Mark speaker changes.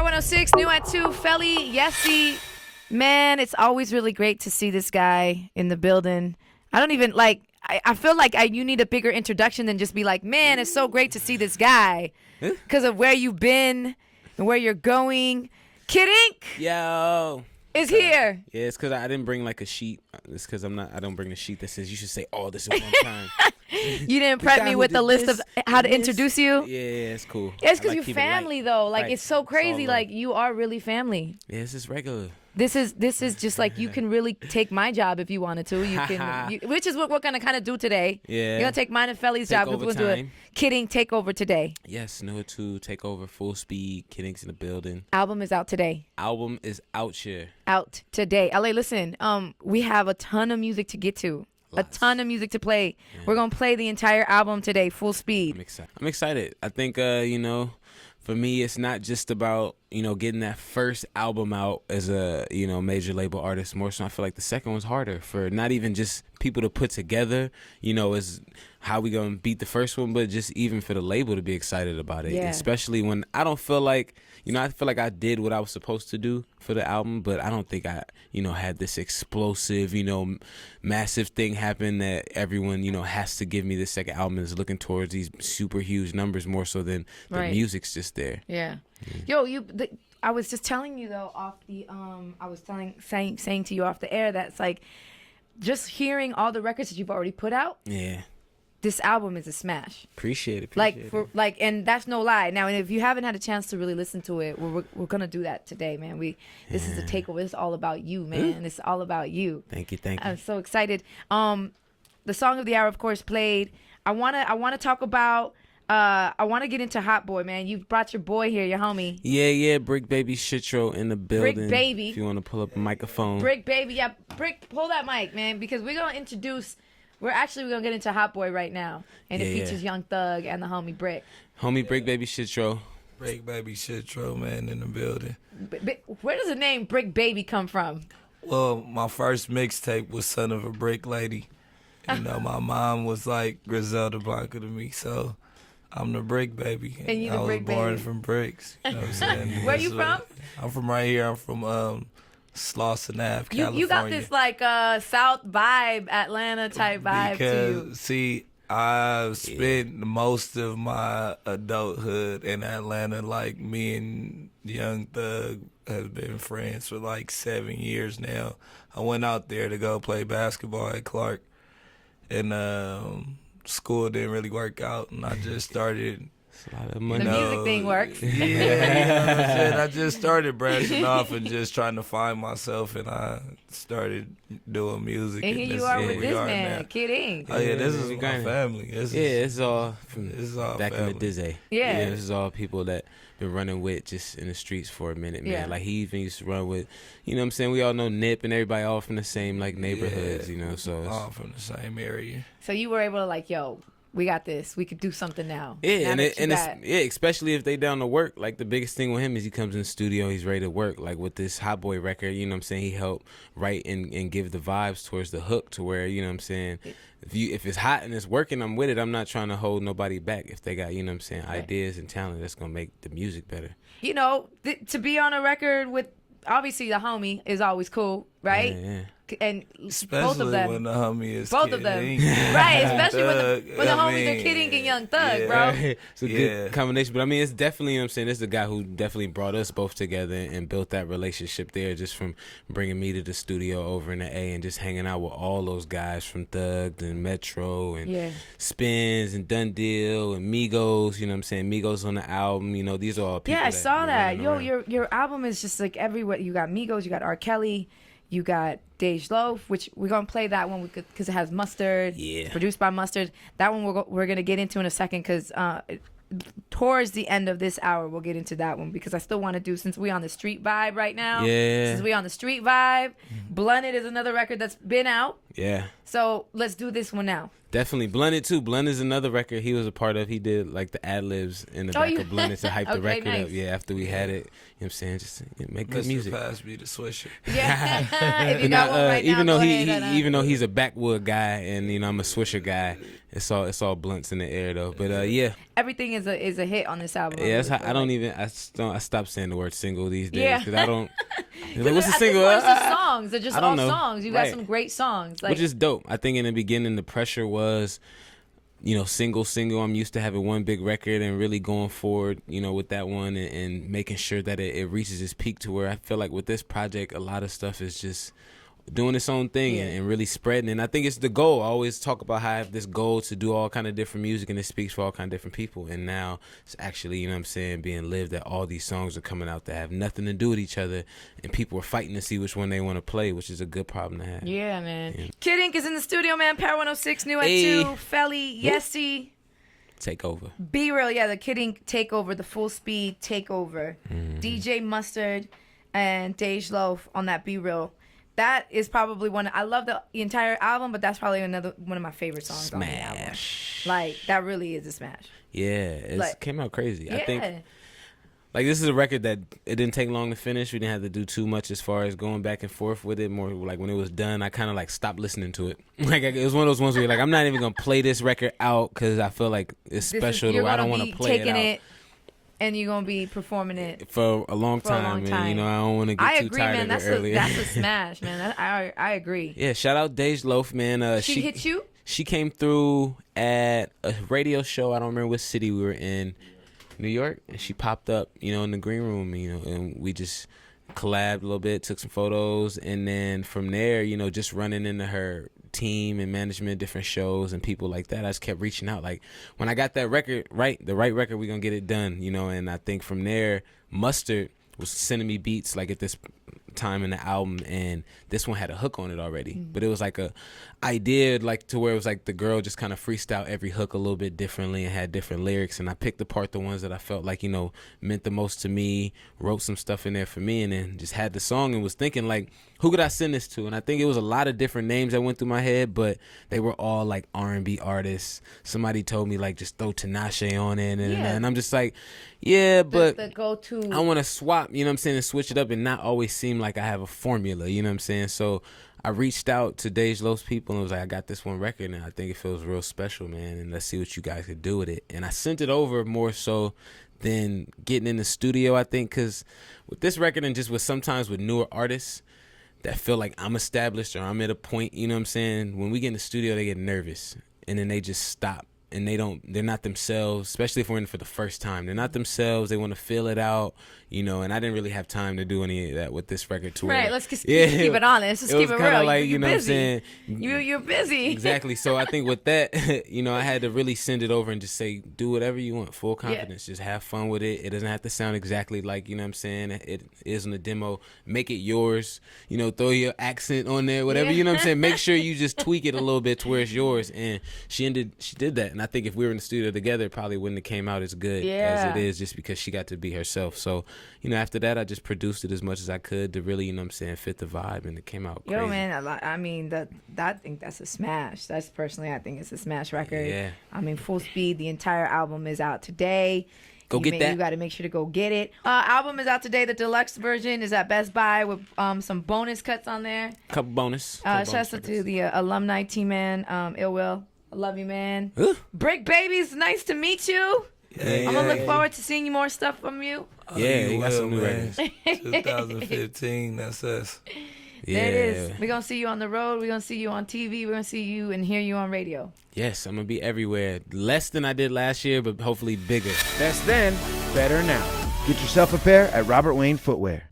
Speaker 1: Power 106, new at 2, Felli, Yesi. Man, it's always really great to see this guy in the building. I don't even like, I feel like you need a bigger introduction than just be like, man, it's so great to see this guy because of where you've been and where you're going. Kid Ink
Speaker 2: Yo.
Speaker 1: is here.
Speaker 2: Yeah, it's because I didn't bring like a sheet. It's because I don't bring a sheet that says you should say all this at one time.
Speaker 1: You didn't prep me with the list of how to introduce you.
Speaker 2: Yeah, it's cool.
Speaker 1: Yeah, it's because you're family though. Like
Speaker 2: Right.
Speaker 1: it's so crazy.
Speaker 2: It's all
Speaker 1: Like you are really family.
Speaker 2: Yeah, this is regular.
Speaker 1: This is just like you can really take my job if you wanted to. You can, which is what we're gonna kind of do today.
Speaker 2: Yeah.
Speaker 1: You're gonna take mine and Felli's job. We're gonna do a Kidding takeover today.
Speaker 2: Yes, no to take over full speed. Kidding's in the building.
Speaker 1: Album is out today.
Speaker 2: Album is out here.
Speaker 1: Out today. LA, listen. We have a ton of music to get to.
Speaker 2: Lots.
Speaker 1: A ton of music to play. Yeah. We're gonna play the entire album today, full speed.
Speaker 2: I'm excited. I think for me, it's not just about, getting that first album out as a, major label artist. More so, I feel like the second one's harder for not even just people to put together, is how we going to beat the first one, but just even for the label to be excited about it. Yeah. Especially when I don't feel like, I feel like I did what I was supposed to do for the album, but I don't think I, had this explosive, massive thing happen that everyone, has to give me the second album is looking towards these super huge numbers more so than the music's just there.
Speaker 1: Yeah. Yo, I was just telling you though off the I was saying to you off the air that it's like just hearing all the records that you've already put out.
Speaker 2: Yeah.
Speaker 1: This album is a smash.
Speaker 2: Appreciate it.
Speaker 1: And that's no lie. Now, and if you haven't had a chance to really listen to it, we're gonna do that today, man. This is a takeover. It's all about you, man. It's all about you.
Speaker 2: Thank you.
Speaker 1: I'm so excited. The song of the hour, of course, played. I wanna talk about. I want to get into Hot Boy, man. You brought your boy here, your homie.
Speaker 2: Yeah. Brick Baby Shitro in the building.
Speaker 1: Brick Baby.
Speaker 2: If you want to pull up a microphone.
Speaker 1: Brick Baby, yeah. Brick, pull that mic, man, because we're gonna introduce. We're gonna get into Hot Boy right now, and it features Young Thug and the homie Brick.
Speaker 2: Homie Brick Baby Shitro.
Speaker 3: Brick Baby Shitro, man, in the building.
Speaker 1: Where does the name Brick Baby come from?
Speaker 3: Well, my first mixtape was Son of a Brick Lady. My mom was like Griselda Blanca to me, so I'm the Brick Baby.
Speaker 1: And you the Brick Baby.
Speaker 3: I was born from bricks. You know what I'm saying?
Speaker 1: Where you from?
Speaker 3: I'm from right here. I'm from Slauson Ave, California.
Speaker 1: You got this like South vibe, Atlanta type vibe to you.
Speaker 3: Because, see, I've spent most of my adulthood in Atlanta. Like, me and Young Thug have been friends for like 7 years now. I went out there to go play basketball at Clark, and school didn't really work out, and I just started.
Speaker 2: A lot of money.
Speaker 1: The music thing works.
Speaker 3: Yeah, you know what I'm saying? I just started branching off and just trying to find myself, and I started doing music.
Speaker 1: And here you are with this man, Kid Ink.
Speaker 3: Oh yeah, this is my family.
Speaker 2: It's all from back
Speaker 3: family.
Speaker 2: in the Dizzy.
Speaker 1: Yeah,
Speaker 2: this is all people that been running with just in the streets for a minute, man.
Speaker 1: Yeah.
Speaker 2: Like he even used to run with, what I'm saying? We all know Nip and everybody all from the same like neighborhoods, so
Speaker 3: all from the same area.
Speaker 1: So you were able to like, yo, we got this. We could do something now.
Speaker 2: Yeah, especially if they down to work. Like the biggest thing with him is he comes in the studio, he's ready to work. Like with this Hot Boy record, he helped write and give the vibes towards the hook to where, if it's hot and it's working, I'm with it. I'm not trying to hold nobody back. If they got, ideas and talent, that's gonna make the music better.
Speaker 1: To be on a record with obviously the homie is always cool, right?
Speaker 2: Yeah.
Speaker 1: And
Speaker 3: especially
Speaker 1: both of them,
Speaker 3: when the homie is
Speaker 1: both of them, right? Especially when the homies are Kidding and Young Thug, bro.
Speaker 2: It's a good combination, but it's definitely, this is the guy who definitely brought us both together and built that relationship there, just from bringing me to the studio over in the A and just hanging out with all those guys from Thug and Metro and Spins and Done Deal and Migos. Migos on the album. These are all people.
Speaker 1: Yeah, I saw that. Yo, your album is just like everywhere. You got Migos, you got R. Kelly. You got Dej Loaf, which we're going to play that one because it has Mustard. Yeah. Produced by Mustard. That one we're going to get into in a second because towards the end of this hour, we'll get into that one because I still want to do, since we on the street vibe right now.
Speaker 2: Yeah.
Speaker 1: Since we on the street vibe. Blunted is another record that's been out.
Speaker 2: Yeah.
Speaker 1: So let's do this one now.
Speaker 2: Definitely. Blunted too. Blunt is another record he was a part of. He did like the ad-libs in the back of Blunted to hype the record up. Yeah, after we had it. You know what I'm saying? Just make good music.
Speaker 3: Pass me the Swisher.
Speaker 1: Yeah. If you got one right
Speaker 2: even
Speaker 1: now,
Speaker 2: though
Speaker 1: even
Speaker 2: though he's a backwood guy and I'm a Swisher guy, it's all blunts in the air though. But yeah.
Speaker 1: Everything is a hit on this album.
Speaker 2: Yeah, that's how, I stopped saying the word single these days because I don't.
Speaker 1: Like, what's a single? It's just songs. They're just all songs. You got some great songs,
Speaker 2: which is dope. I think in the beginning the pressure was, single. I'm used to having one big record and really going forward, with that one and making sure that it reaches its peak to where I feel like with this project, a lot of stuff is just doing its own thing and really spreading. And I think it's the goal. I always talk about how I have this goal to do all kind of different music and it speaks for all kind of different people. And now it's actually, being lived that all these songs are coming out that have nothing to do with each other and people are fighting to see which one they want to play, which is a good problem to have.
Speaker 1: Yeah, man. Yeah. Kid Ink is in the studio, man. Power 106, new at 2. Felli, Yesi.
Speaker 2: Takeover.
Speaker 1: Be Real, the Kid Ink takeover, the full speed takeover. DJ Mustard and Dej Loaf on that Be Real. That is probably I love the entire album, but that's probably another one of my favorite songs
Speaker 2: smash.
Speaker 1: On the album. Like, that really is a smash.
Speaker 2: Yeah, it came out crazy. Yeah. I think, this is a record that it didn't take long to finish. We didn't have to do too much as far as going back and forth with it. More like when it was done, I kind of stopped listening to it. It was one of those ones where you're I'm not even going to play this record out because I feel like it's special. I don't want to play it out.
Speaker 1: And you're going to be performing it
Speaker 2: for a long time. And, I don't want to get too tired of it early.
Speaker 1: That's a smash, man. I agree.
Speaker 2: Yeah, shout out Dej Loaf, man.
Speaker 1: She hit you?
Speaker 2: She came through at a radio show. I don't remember what city we were in. New York. And she popped up, in the green room, and we just collabed a little bit, took some photos. And then from there, just running into her team and management, different shows and people like that, I just kept reaching out. Like when I got that record the right record, we're gonna get it done, and I think from there Mustard was sending me beats at this time in the album, and this one had a hook on it already, but it was a idea to where it was the girl just kind of freestyle every hook a little bit differently and had different lyrics, and I picked apart the ones that I felt meant the most to me, wrote some stuff in there for me, and then just had the song and was thinking who could I send this to? And I think it was a lot of different names that went through my head, but they were all R&B artists. Somebody told me just throw Tinashe on it, and I'm just but
Speaker 1: the go-to.
Speaker 2: I want to swap, and switch it up and not always seem like I have a formula, So I reached out to Dej Loaf's people and was I got this one record and I think it feels real special, man, and let's see what you guys could do with it. And I sent it over more so than getting in the studio, I think, because with this record and just sometimes with newer artists that feel like I'm established or I'm at a point, when we get in the studio, they get nervous and then they just stop. And they're not themselves, especially if we're in for the first time. They're not themselves. They want to feel it out, and I didn't really have time to do any of that with this record tour.
Speaker 1: Right, let's just keep it honest. Let's keep it real.
Speaker 2: You're
Speaker 1: busy.
Speaker 2: What I'm saying?
Speaker 1: You're busy.
Speaker 2: Exactly. So I think with that, I had to really send it over and just say, do whatever you want, full confidence. Just have fun with it. It doesn't have to sound exactly like, it is in the demo. Make it yours. Throw your accent on there, whatever, Make sure you just tweak it a little bit to where it's yours. And she did that. And I think if we were in the studio together, it probably wouldn't have came out as good as it is just because she got to be herself. So, after that, I just produced it as much as I could to really, fit the vibe, and it came out crazy.
Speaker 1: Yo, man, I mean, I think that's a smash. I think it's a smash record.
Speaker 2: Yeah.
Speaker 1: I mean, full speed. The entire album is out today.
Speaker 2: Go get that.
Speaker 1: You got to make sure to go get it. Album is out today. The deluxe version is at Best Buy with some bonus cuts on there.
Speaker 2: Couple bonus.
Speaker 1: Shouts out to the alumni team, man. Ill Will. I love you, man. Brick Babies, nice to meet you. I'm going to look forward to seeing more stuff from you.
Speaker 2: You got some new records.
Speaker 3: 2015, that's us.
Speaker 1: There it is. We're going to see you on the road. We're going to see you on TV. We're going to see you and hear you on radio.
Speaker 2: Yes, I'm going to be everywhere. Less than I did last year, but hopefully bigger.
Speaker 4: Best then, better now. Get yourself a pair at Robert Wayne Footwear.